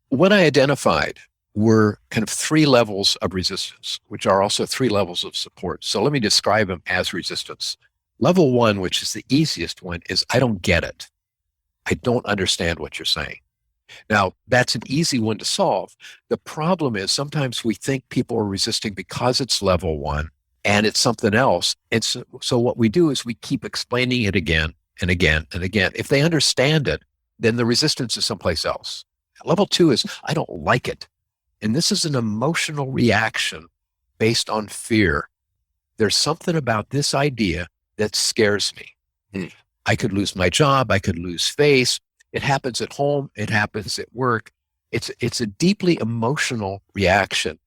What I identified were kind of three levels of resistance, which are also three levels of support. So let me describe them as resistance. Level one, which is the easiest one, is I don't get it. I don't understand what you're saying. Now, that's an easy one to solve. The problem is sometimes we think people are resisting because it's level one and it's something else. And so what we do is we keep explaining it again and again and again. If they understand it, then the resistance is someplace else. Level two is I don't like it. And this is an emotional reaction based on fear. There's something about this idea that scares me. Hmm. I could lose my job. I could lose face. It happens at home. It happens at work. It's a deeply emotional reaction.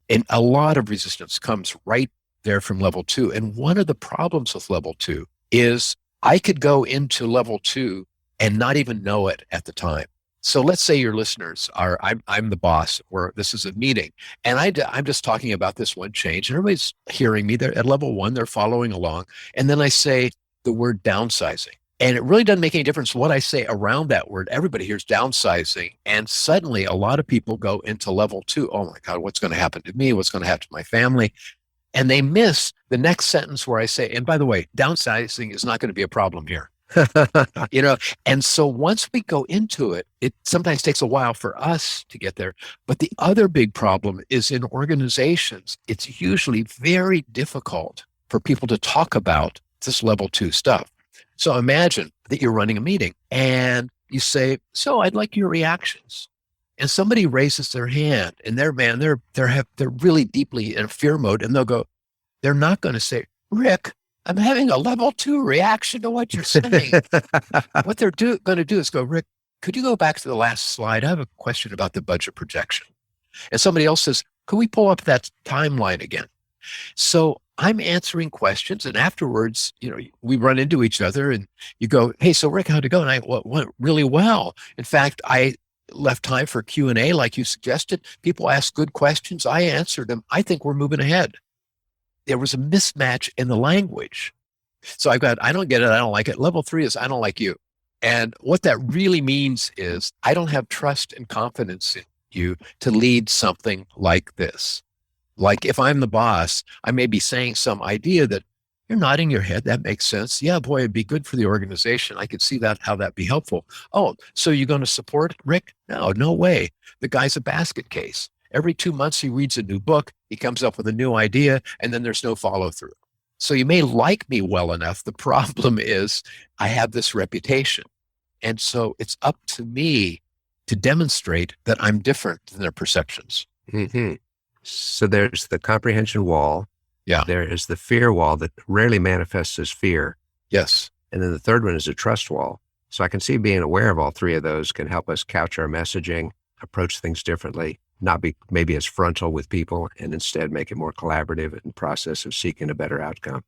And a lot of resistance comes right there from level two. And one of the problems with level two is I could go into level two and not even know it at the time. So let's say your listeners are, I'm the boss, or this is a meeting, and I'm just talking about this one change, and everybody's hearing me. They're at level one, they're following along. And then I say the word downsizing. And it really doesn't make any difference what I say around that word. Everybody hears downsizing. And suddenly a lot of people go into level two. Oh my God, what's going to happen to me? What's going to happen to my family? And they miss the next sentence where I say, and by the way, downsizing is not going to be a problem here. you know, and so once we go into it, it sometimes takes a while for us to get there. But the other big problem is in organizations, it's usually very difficult for people to talk about this level two stuff. So imagine that you're running a meeting and you say, so I'd like your reactions. And somebody raises their hand and they're really deeply in fear mode, and they'll go, they're not going to say, Rick, I'm having a level two reaction to what you're saying. What they're going to do is go, Rick, could you go back to the last slide? I have a question about the budget projection. And somebody else says, could we pull up that timeline again? So I'm answering questions, and afterwards, we run into each other, and you go, "Hey, so Rick, how'd it go?" And I went really well. In fact, I left time for Q&A like you suggested. People asked good questions. I answered them. I think we're moving ahead. There was a mismatch in the language. So I've got, I don't get it. I don't like it. Level three is I don't like you. And what that really means is I don't have trust and confidence in you to lead something like this. Like if I'm the boss, I may be saying some idea that you're nodding your head. That makes sense. Yeah, boy, it'd be good for the organization. I could see that, how that'd be helpful. Oh, so you're going to support Rick? No way. The guy's a basket case. Every 2 months, he reads a new book. He comes up with a new idea, and then there's no follow through. So you may like me well enough. The problem is I have this reputation. And so it's up to me to demonstrate that I'm different than their perceptions. Hmm. So there's the comprehension wall. Yeah. There is the fear wall that rarely manifests as fear. Yes. And then the third one is a trust wall. So I can see being aware of all three of those can help us couch our messaging, approach things differently, not be maybe as frontal with people, and instead make it more collaborative in the process of seeking a better outcome.